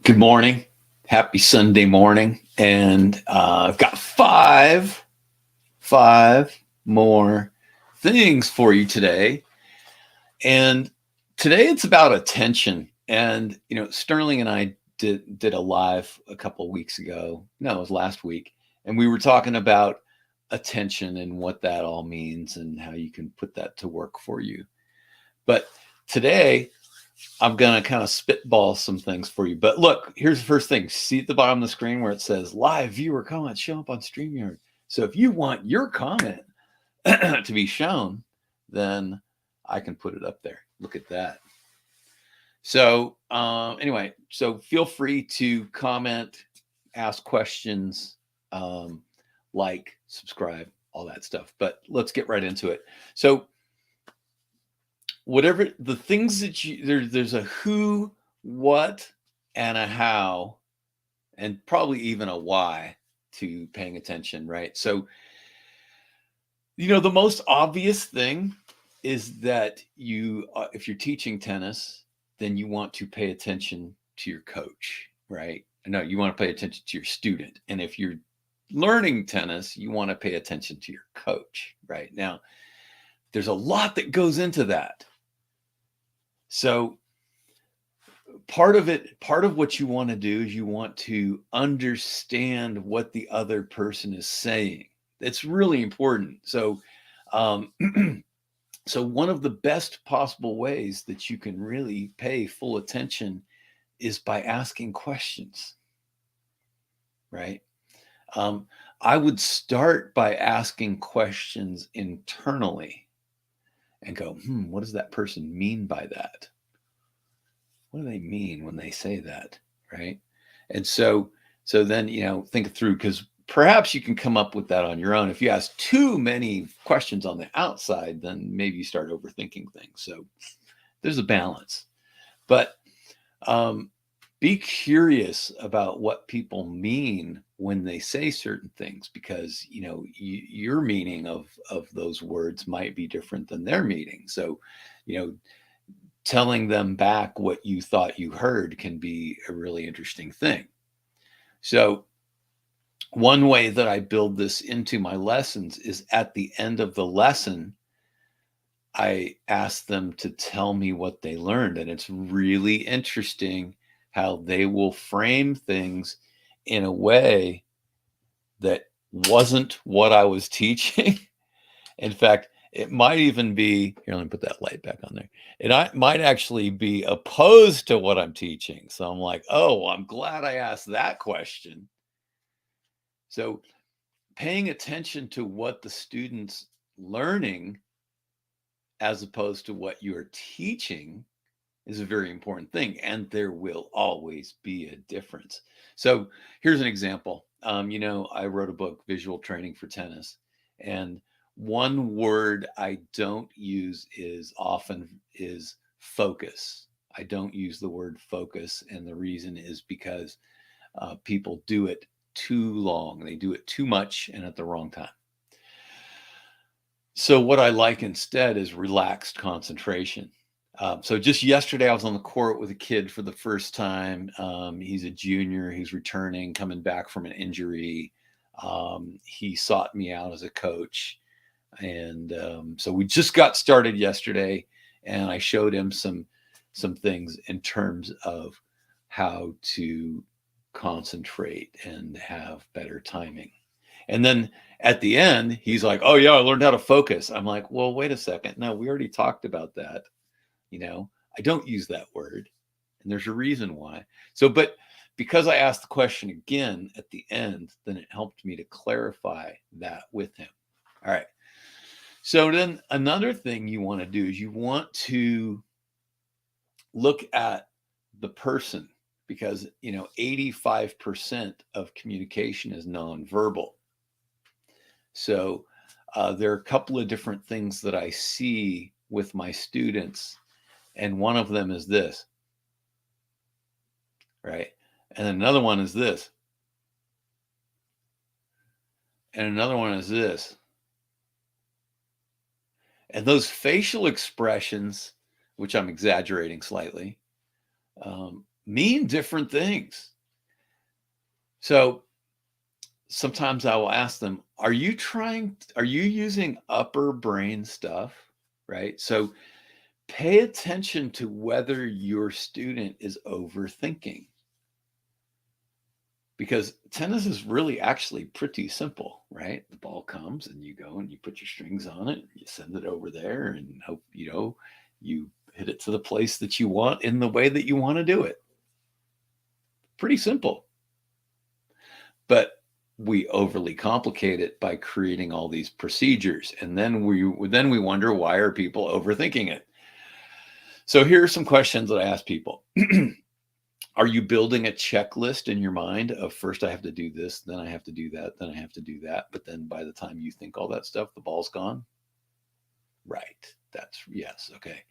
Good morning. Happy Sunday morning. And I've got five more things for you today. And today it's about attention. And, Sterling and I did a live a couple of weeks ago. No, it was last week. And we were talking about attention and what that all means and how you can put that to work for you. But today, I'm going to kind of spitball some things for you. But look, here's the first thing. See at the bottom of the screen where it says live viewer comments show up on StreamYard. So if you want your comment to be shown, then I can put it up there. Look at that. So anyway, so feel free to comment, ask questions, like, subscribe, all that stuff. But let's get right into it. So whatever the things that there's a who, what, and a how, and probably even a why to paying attention, right? So, the most obvious thing is that if you're teaching tennis, then you want to pay attention to your coach, right? No, you want to pay attention to your student. And if you're learning tennis, you want to pay attention to your coach, right? Now, there's a lot that goes into that. So part of what you want to do is you want to understand what the other person is saying. It's really important. So, so one of the best possible ways that you can really pay full attention is by asking questions, right? I would start by asking questions internally and go, what does that person mean by that? What do they mean when they say that, right? And so then, think through, because perhaps you can come up with that on your own. If you ask too many questions on the outside, then maybe you start overthinking things. So there's a balance. But be curious about what people mean when they say certain things, because your meaning of those words might be different than their meaning. So telling them back what you thought you heard can be a really interesting thing. So one way that I build this into my lessons is at the end of the lesson, I ask them to tell me what they learned. And it's really interesting how they will frame things in a way that wasn't what I was teaching. In fact, it might even be, here, let me put that light back on there. It might actually be opposed to what I'm teaching. So I'm like, oh, I'm glad I asked that question. So paying attention to what the student's learning as opposed to what you're teaching is a very important thing. And there will always be a difference. So here's an example. I wrote a book, Visual Training for Tennis. And one word I don't use is focus. I don't use the word focus. And the reason is because people do it too long. They do it too much and at the wrong time. So what I like instead is relaxed concentration. So just yesterday, I was on the court with a kid for the first time. He's a junior. He's returning, coming back from an injury. He sought me out as a coach. And so we just got started yesterday, and I showed him some things in terms of how to concentrate and have better timing. And then at the end, he's like, oh, yeah, I learned how to focus. I'm like, well, wait a second. No, we already talked about that. I don't use that word, and there's a reason why. So, but because I asked the question again at the end, then it helped me to clarify that with him. All right. So then another thing you want to do is you want to look at the person, because, 85% of communication is nonverbal. So there are a couple of different things that I see with my students. And one of them is this, right? And another one is this. And another one is this. And those facial expressions, which I'm exaggerating slightly, mean different things. So sometimes I will ask them, are you using upper brain stuff? Right? So pay attention to whether your student is overthinking, because tennis is really actually pretty simple, right? The ball comes and you go and you put your strings on it, and you send it over there and hope, you hit it to the place that you want in the way that you want to do it. Pretty simple. But we overly complicate it by creating all these procedures, and then we wonder, why are people overthinking it? So here are some questions that I ask people. Are you building a checklist in your mind of, first I have to do this, then I have to do that, then I have to do that, but then by the time you think all that stuff, the ball's gone? Right. Yes. Okay.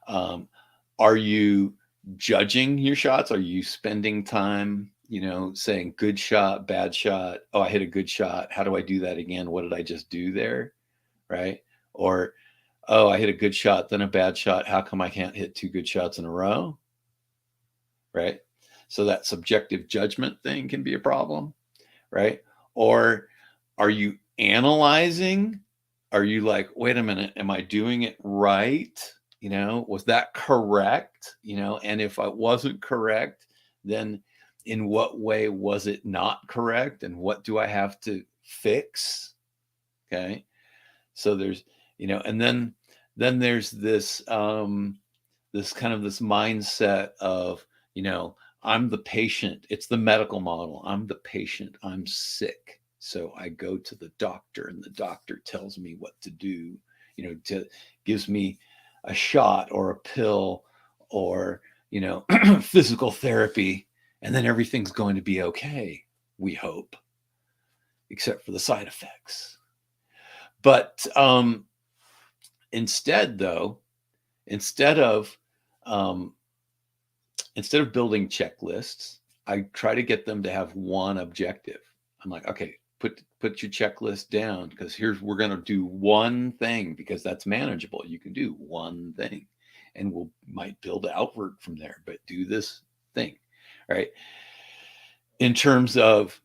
Are you judging your shots? Are you spending time, saying good shot, bad shot? Oh, I hit a good shot. How do I do that again? What did I just do there? Right. Or, oh, I hit a good shot, then a bad shot. How come I can't hit two good shots in a row? Right. So that subjective judgment thing can be a problem. Right. Or are you analyzing? Are you like, wait a minute, am I doing it right? Was that correct? And if I wasn't correct, then in what way was it not correct? And what do I have to fix? Okay. So there's, and then there's this, this kind of this mindset of, I'm the patient. It's the medical model. I'm the patient. I'm sick. So I go to the doctor and the doctor tells me what to do, gives me a shot or a pill or, physical therapy. And then everything's going to be okay, we hope, except for the side effects. But instead of building checklists, I try to get them to have one objective. I'm like, okay, put your checklist down, because we're going to do one thing, because that's manageable. You can do one thing, and might build outward from there, but do this thing, right? In terms of,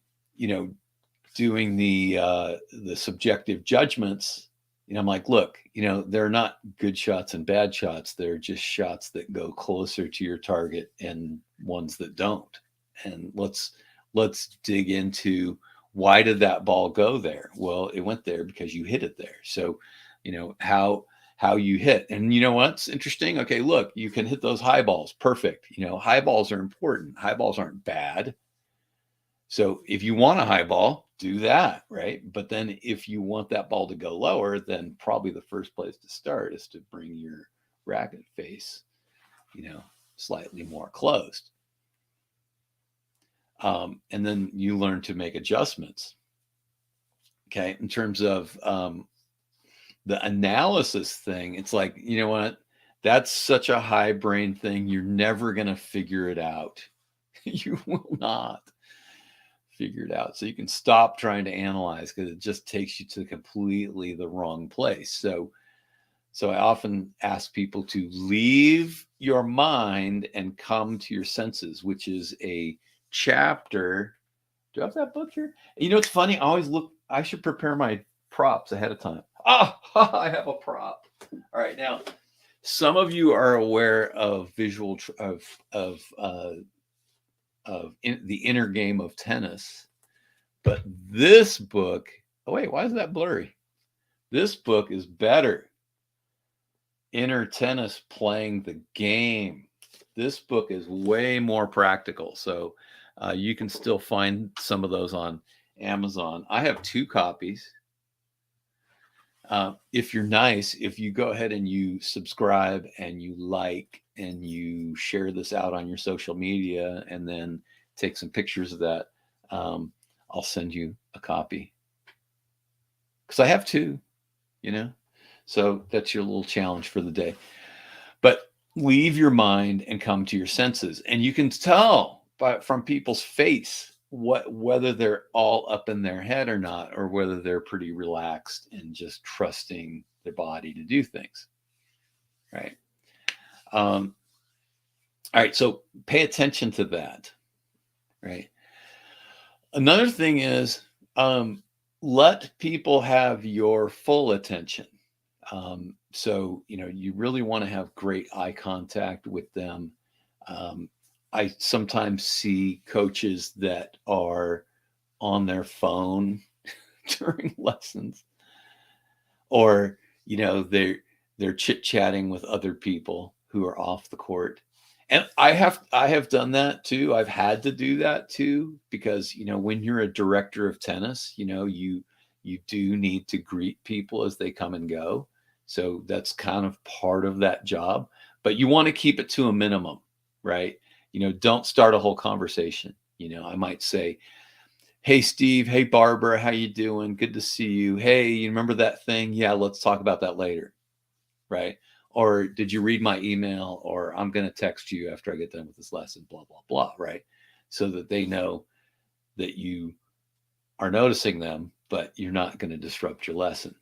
doing the subjective judgments, I'm like, look, they're not good shots and bad shots. They're just shots that go closer to your target and ones that don't. And let's dig into, why did that ball go there? Well, it went there because you hit it there. So, how you hit. And you know what's interesting? Okay, look, you can hit those high balls. Perfect. High balls are important. High balls aren't bad. So if you want a high ball, do that, right? But then if you want that ball to go lower, then probably the first place to start is to bring your racket face, slightly more closed. And then you learn to make adjustments. Okay. In terms of the analysis thing, it's like, you know what? That's such a high brain thing. You're never going to figure it out. You will not figure it out. So you can stop trying to analyze, because it just takes you to completely the wrong place. So I often ask people to leave your mind and come to your senses, which is a chapter. Do I have that book here? It's funny. I should prepare my props ahead of time. I have a prop. All right. Now, some of you are aware of the inner game of tennis, but this book, oh wait, why is that blurry? This book is better. Inner Tennis, Playing the Game. This book is way more practical. So you can still find some of those on Amazon. I have 2 copies. If you're nice, if you go ahead and you subscribe and you like and you share this out on your social media and then take some pictures of that, I'll send you a copy. Because I have 2, So that's your little challenge for the day. But leave your mind and come to your senses. And you can tell from people's face whether they're all up in their head or not, or whether they're pretty relaxed and just trusting their body to do things. Right. All right, so pay attention to that, right? Another thing is, let people have your full attention. So, you really want to have great eye contact with them. Um, I sometimes see coaches that are on their phone during lessons, or they're chit-chatting with other people who are off the court. And I have done that too. I've had to do that too, because when you're a director of tennis, you do need to greet people as they come and go. So that's kind of part of that job, but you want to keep it to a minimum, right? Don't start a whole conversation. I might say, "Hey Steve, hey Barbara, how you doing? Good to see you. Hey, you remember that thing? Yeah, let's talk about that later." Right? Or did you read my email? Or I'm going to text you after I get done with this lesson, blah, blah, blah, right? So that they know that you are noticing them, but you're not going to disrupt your lesson.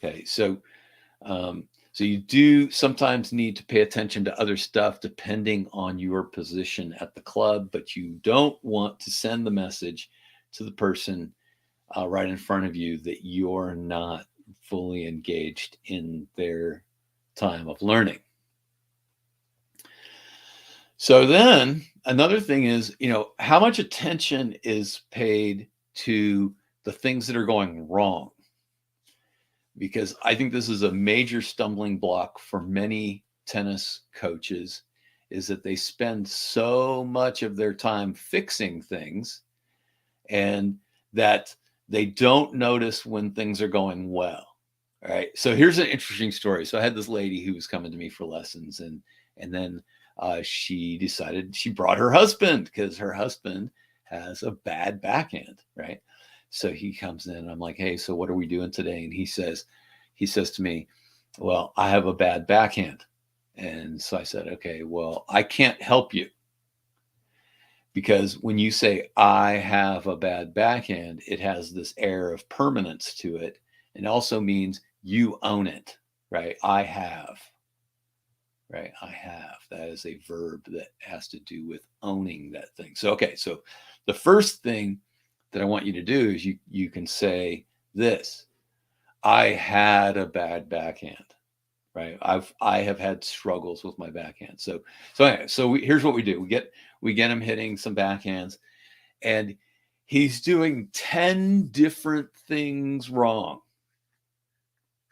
Okay. So you do sometimes need to pay attention to other stuff depending on your position at the club, but you don't want to send the message to the person right in front of you that you're not fully engaged in their time of learning. So then another thing is, how much attention is paid to the things that are going wrong? Because I think this is a major stumbling block for many tennis coaches, is that they spend so much of their time fixing things, and that they don't notice when things are going well. All right. So here's an interesting story. So I had this lady who was coming to me for lessons, and then she decided she brought her husband because her husband has a bad backhand, right? So he comes in, and I'm like, "Hey, so what are we doing today?" And he says to me, "Well, I have a bad backhand." And so I said, "Okay, well, I can't help you, because when you say I have a bad backhand, it has this air of permanence to it. It also means you own it, right? I have, right? I have. That is a verb that has to do with owning that thing. So, okay, so the first thing that I want you to do is you can say this: I had a bad backhand, right? I have had struggles with my backhand. Here's what we do: we get him hitting some backhands, and he's doing 10 different things wrong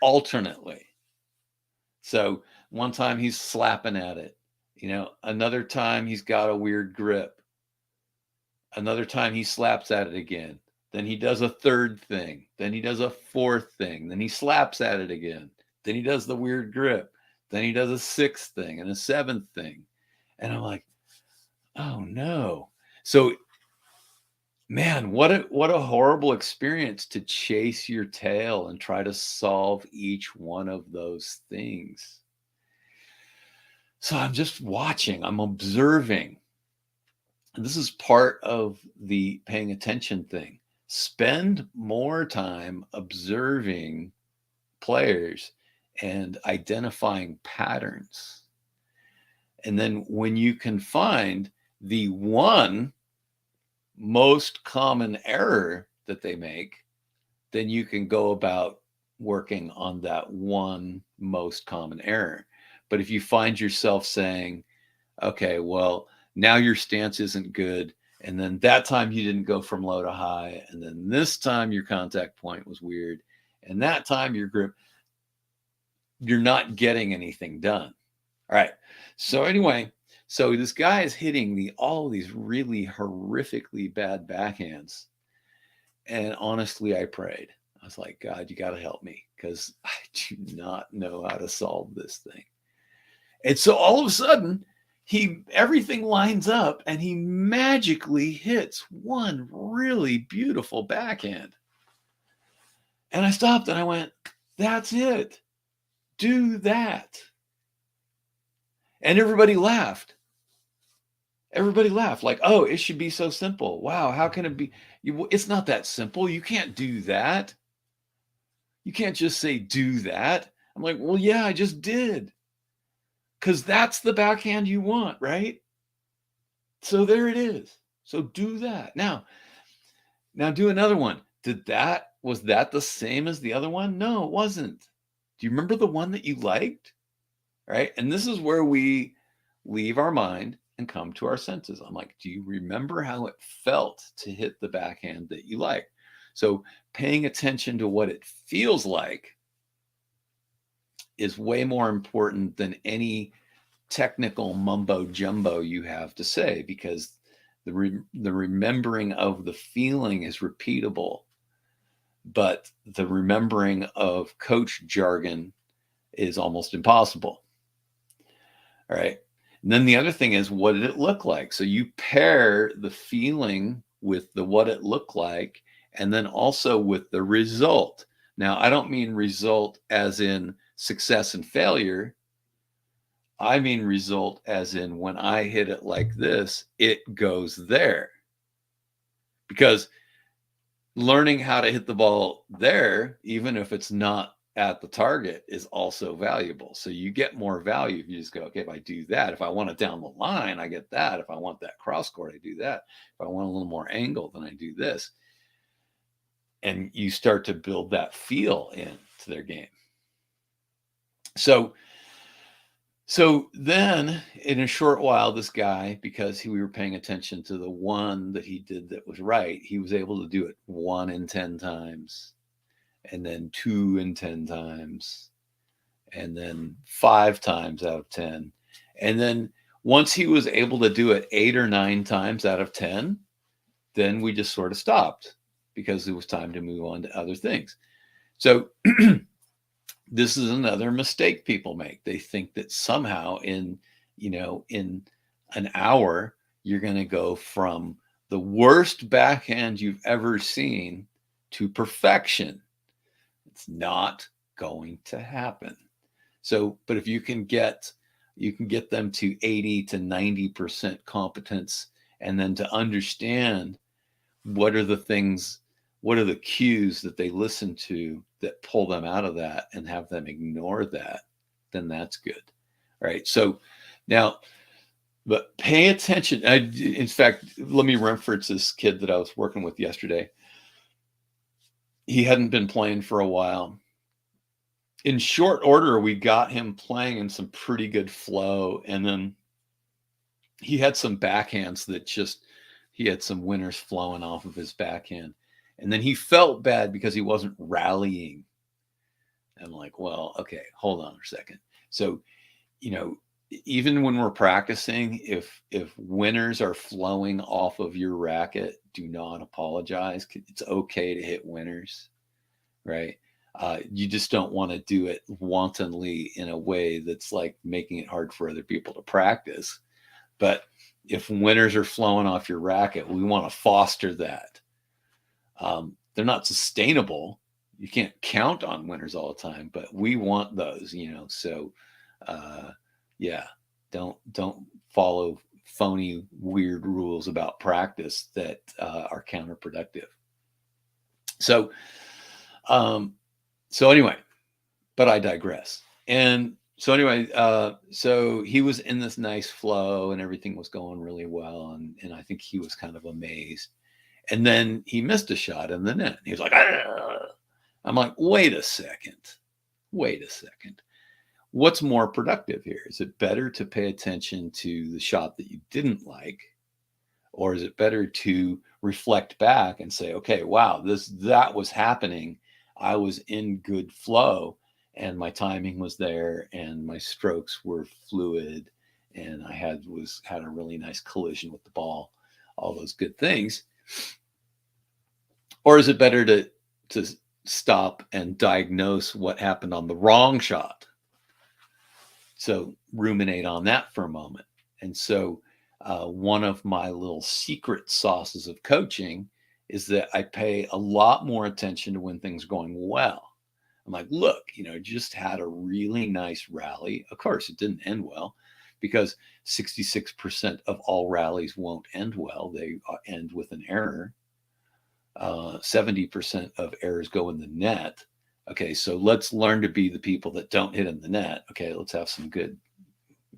alternately. So one time he's slapping at it, another time he's got a weird grip, another time he slaps at it again, then he does a third thing, then he does a fourth thing, then he slaps at it again, then he does the weird grip, then he does a sixth thing and a seventh thing. And I'm like, oh no. So man, what a horrible experience to chase your tail and try to solve each one of those things. So I'm just watching, I'm observing. And this is part of the paying attention thing. Spend more time observing players and identifying patterns. And then when you can find the one most common error that they make, then you can go about working on that one most common error. But if you find yourself saying, okay, well, now your stance isn't good, and then that time you didn't go from low to high, and then this time your contact point was weird, and that time your grip, you're not getting anything done. All right. So anyway, so this guy is hitting all these really horrifically bad backhands. And honestly, I prayed. I was like, God, you got to help me, because I do not know how to solve this thing. And so all of a sudden, everything lines up, and he magically hits one really beautiful backhand. And I stopped and I went, that's it. Do that. And everybody laughed. Everybody laughed, like, oh, it should be so simple. Wow, how can it be? It's not that simple. You can't do that. You can't just say do that. I'm like, well, yeah, I just did. because that's the backhand you want, right? So there it is. So do that. Now do another one. Was that the same as the other one? No, it wasn't. Do you remember the one that you liked? Right? And this is where we leave our mind and come to our senses. I'm like, do you remember how it felt to hit the backhand that you like? So paying attention to what it feels like is way more important than any technical mumbo jumbo you have to say, because the remembering of the feeling is repeatable, but the remembering of coach jargon is almost impossible. All right. And then the other thing is, what did it look like? So you pair the feeling with the what it looked like, and then also with the result. Now, I don't mean result as in success and failure. I mean result as in when I hit it like this, it goes there. Because learning how to hit the ball there, even if it's not at the target, is also valuable. So you get more value if you just go, okay, if I do that, if I want it down the line, I get that. If I want that cross court, I do that. If I want a little more angle, then I do this. And you start to build that feel into their game. So then in a short while, this guy, because we were paying attention to the one that he did that was right, he was able to do it 1 in 10 times, and then 2 in 10 times, and then 5 times out of 10. And then once he was able to do it 8 or 9 times out of 10, then we just sort of stopped because it was time to move on to other things. So this is another mistake people make. They think that somehow in an hour, you're going to go from the worst backhand you've ever seen to perfection. It's not going to happen. So, but if you can get them to 80 to 90% competence, and then to understand what are the cues that they listen to that pull them out of that and have them ignore that, then that's good. All right. So now, but pay attention. In fact, let me reference this kid that I was working with yesterday. He hadn't been playing for a while. In short order, we got him playing in some pretty good flow. And then he had some backhands that he had some winners flowing off of his backhand. And then he felt bad because he wasn't rallying. I'm like, well, okay, hold on a second. So, even when we're practicing, if winners are flowing off of your racket, do not apologize. It's okay to hit winners, right? You just don't want to do it wantonly in a way that's like making it hard for other people to practice. But if winners are flowing off your racket, we want to foster that. They're not sustainable. You can't count on winners all the time, but we want those, so yeah, don't follow phony, weird rules about practice that are counterproductive. So anyway, but I digress. And so anyway, so he was in this nice flow and everything was going really well. And I think he was kind of amazed. And then he missed a shot in the net. He was like, "Argh." I'm like, wait a second. What's more productive here? Is it better to pay attention to the shot that you didn't like? Or is it better to reflect back and say, okay, wow, that was happening. I was in good flow and my timing was there and my strokes were fluid and I had a really nice collision with the ball, all those good things. Or is it better to stop and diagnose what happened on the wrong shot? So ruminate on that for a moment. And so one of my little secret sauces of coaching is that I pay a lot more attention to when things are going well. I'm like, look, just had a really nice rally. Of course, it didn't end well because 66% of all rallies won't end well. They end with an error. 70% of errors go in the net. Okay, so let's learn to be the people that don't hit in the net. Okay, let's have some good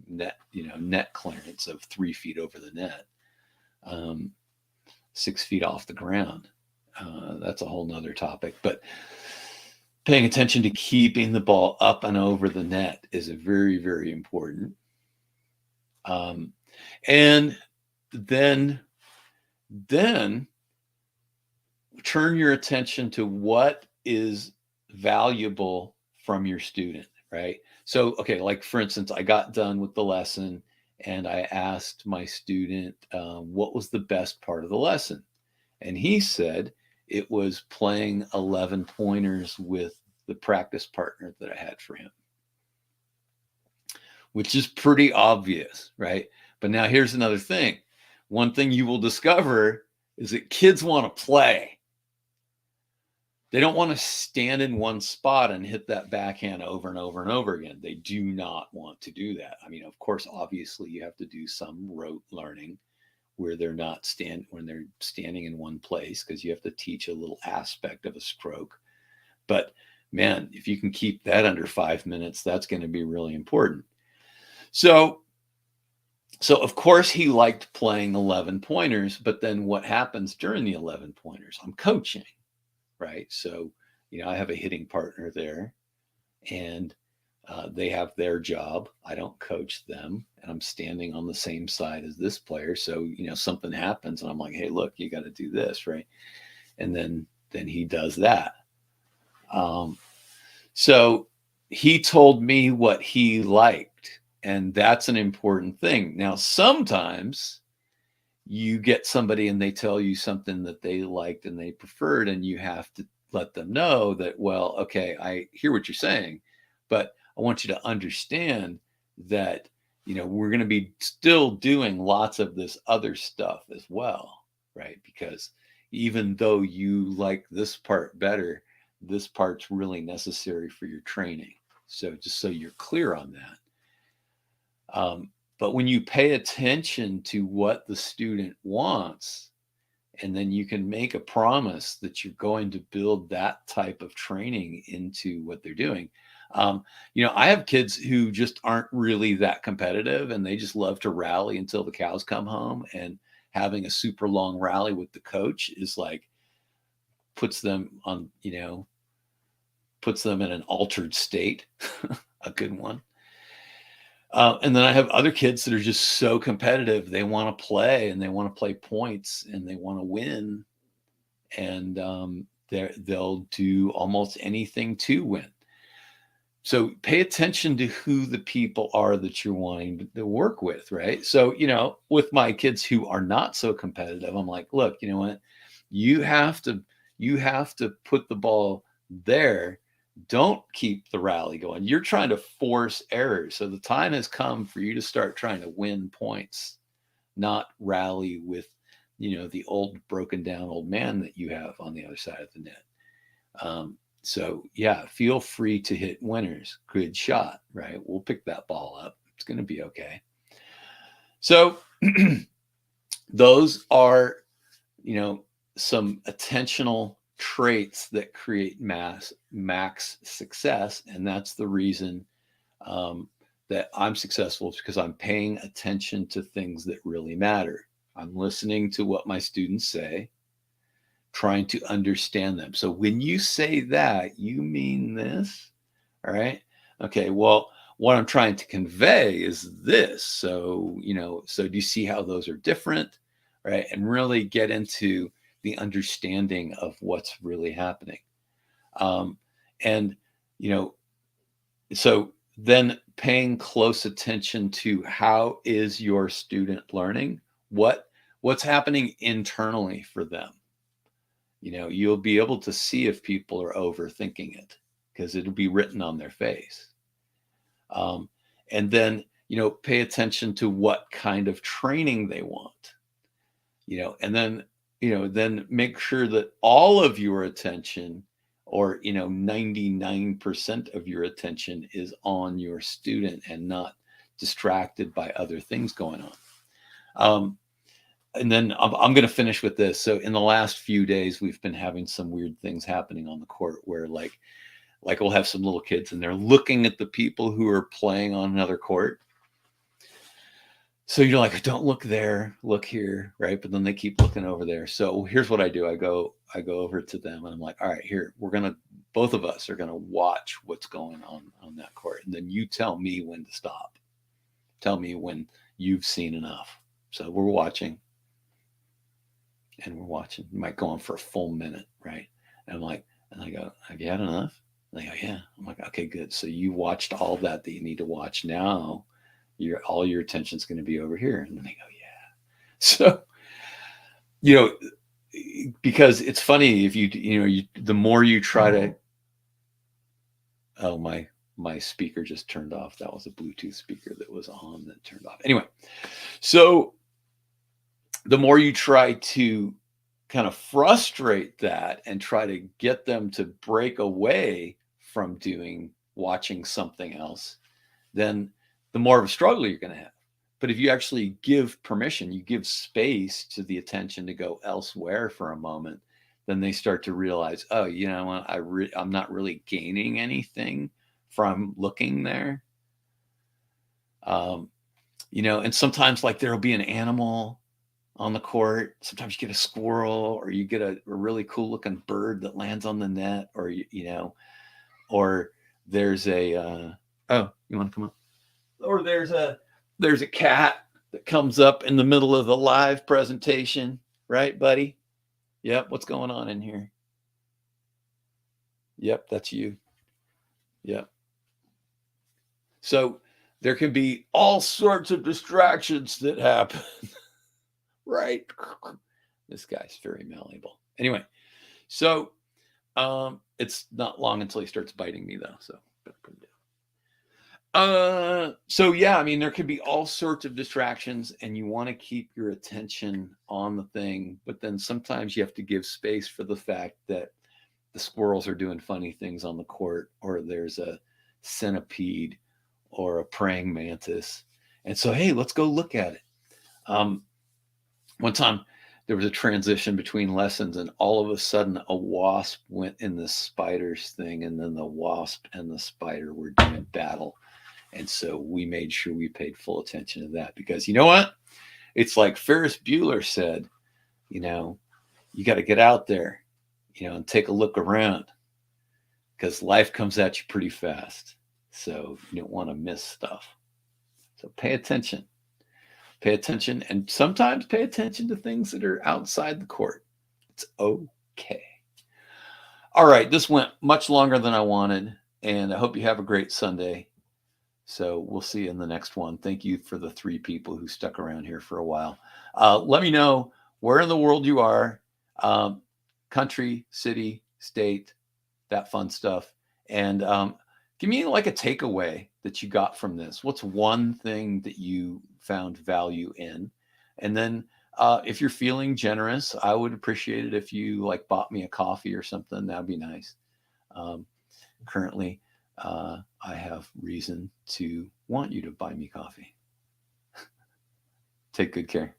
net clearance of 3 feet over the net, 6 feet off the ground. That's a whole nother topic, but paying attention to keeping the ball up and over the net is very, very important. And then turn your attention to what is valuable from your student, right? So, okay, like for instance, I got done with the lesson and I asked my student, what was the best part of the lesson? And he said it was playing 11 pointers with the practice partner that I had for him, which is pretty obvious, right? But now here's another thing. One thing you will discover is that kids want to play. They don't want to stand in one spot and hit that backhand over and over and over again. They do not want to do that. I mean, of course, obviously you have to do some rote learning where they're not when they're standing in one place, because you have to teach a little aspect of a stroke. But man, if you can keep that under 5 minutes, that's going to be really important. So of course he liked playing 11 pointers, but then what happens during the 11 pointers? I'm coaching, right? So, I have a hitting partner there, and they have their job. I don't coach them, and I'm standing on the same side as this player. So, something happens and I'm like, hey, look, you got to do this, right? And then he does that. So he told me what he liked, and that's an important thing. Now, sometimes you get somebody and they tell you something that they liked and they preferred, and you have to let them know that, well, okay, I hear what you're saying, but I want you to understand that, we're going to be still doing lots of this other stuff as well, right? Because even though you like this part better, this part's really necessary for your training. So just so you're clear on that. But when you pay attention to what the student wants, and then you can make a promise that you're going to build that type of training into what they're doing. I have kids who just aren't really that competitive, and they just love to rally until the cows come home, and having a super long rally with the coach is like, puts them in an altered state, a good one. And then I have other kids that are just so competitive. They want to play, and they want to play points, and they want to win. And they'll do almost anything to win. So pay attention to who the people are that you're wanting to work with, right? So, with my kids who are not so competitive, I'm like, look, you know what? You have to put the ball there. Don't keep the rally going. You're trying to force errors. So the time has come for you to start trying to win points, not rally with, the old broken down old man that you have on the other side of the net. So yeah, feel free to hit winners. Good shot, right? We'll pick that ball up. It's going to be okay. So those are, some attentional traits that create max success. And that's the reason that I'm successful, is because I'm paying attention to things that really matter. I'm listening to what my students say, trying to understand them. So when you say that, you mean this, all right? Okay, well, what I'm trying to convey is this. So, so do you see how those are different, right? And really get into the understanding of what's really happening. And, so then paying close attention to how is your student learning? What's happening internally for them? You'll be able to see if people are overthinking it, because it'll be written on their face. And then, pay attention to what kind of training they want, and then, then make sure that all of your attention, or, 99% of your attention is on your student and not distracted by other things going on. And then I'm going to finish with this. So in the last few days, we've been having some weird things happening on the court where like we'll have some little kids and they're looking at the people who are playing on another court. So you're like, don't look there, look here, right? But then they keep looking over there. So here's what I do. I go over to them and I'm like, all right, here, both of us are gonna watch what's going on that court. And then you tell me when to stop. Tell me when you've seen enough. So we're watching and we're watching. You might go on for a full minute, right? And I'm like, and I go, have you had enough? And they go, yeah. I'm like, okay, good. So you watched all that you need to watch. Now all your attention's going to be over here. And then they go, yeah. So, you know, because it's funny if the more you try to, oh, my speaker just turned off. That was a Bluetooth speaker that was on that turned off. Anyway, so the more you try to kind of frustrate that and try to get them to break away from watching something else, then the more of a struggle you're going to have. But if you actually give permission, you give space to the attention to go elsewhere for a moment, then they start to realize, oh, you know what, I'm not really gaining anything from looking there. And sometimes like there'll be an animal on the court. Sometimes you get a squirrel, or you get a really cool looking bird that lands on the net, or or there's a oh, you want to come up? Or there's a cat that comes up in the middle of the live presentation, right, buddy? Yep. What's going on in here? Yep, that's you. Yep. So there can be all sorts of distractions that happen. Right? This guy's very malleable. Anyway, so it's not long until he starts biting me, though. So better put it down. So yeah, I mean, there could be all sorts of distractions, and you want to keep your attention on the thing, but then sometimes you have to give space for the fact that the squirrels are doing funny things on the court, or there's a centipede or a praying mantis. And so, hey, let's go look at it. One time there was a transition between lessons, and all of a sudden a wasp went in the spider's thing, and then the wasp and the spider were doing battle. And so we made sure we paid full attention to that, because you know what? It's like Ferris Bueller said, you got to get out there, and take a look around, because life comes at you pretty fast. So you don't want to miss stuff. So pay attention. Pay attention, and sometimes pay attention to things that are outside the court. It's okay. All right, this went much longer than I wanted, and I hope you have a great Sunday. So we'll see you in the next one. Thank you for the 3 people who stuck around here for a while. Let me know where in the world you are, country, city, state, that fun stuff. And give me like a takeaway that you got from this. What's one thing that you found value in? And then if you're feeling generous, I would appreciate it if you like bought me a coffee or something. That'd be nice. Currently, I have reason to want you to buy me coffee. Take good care.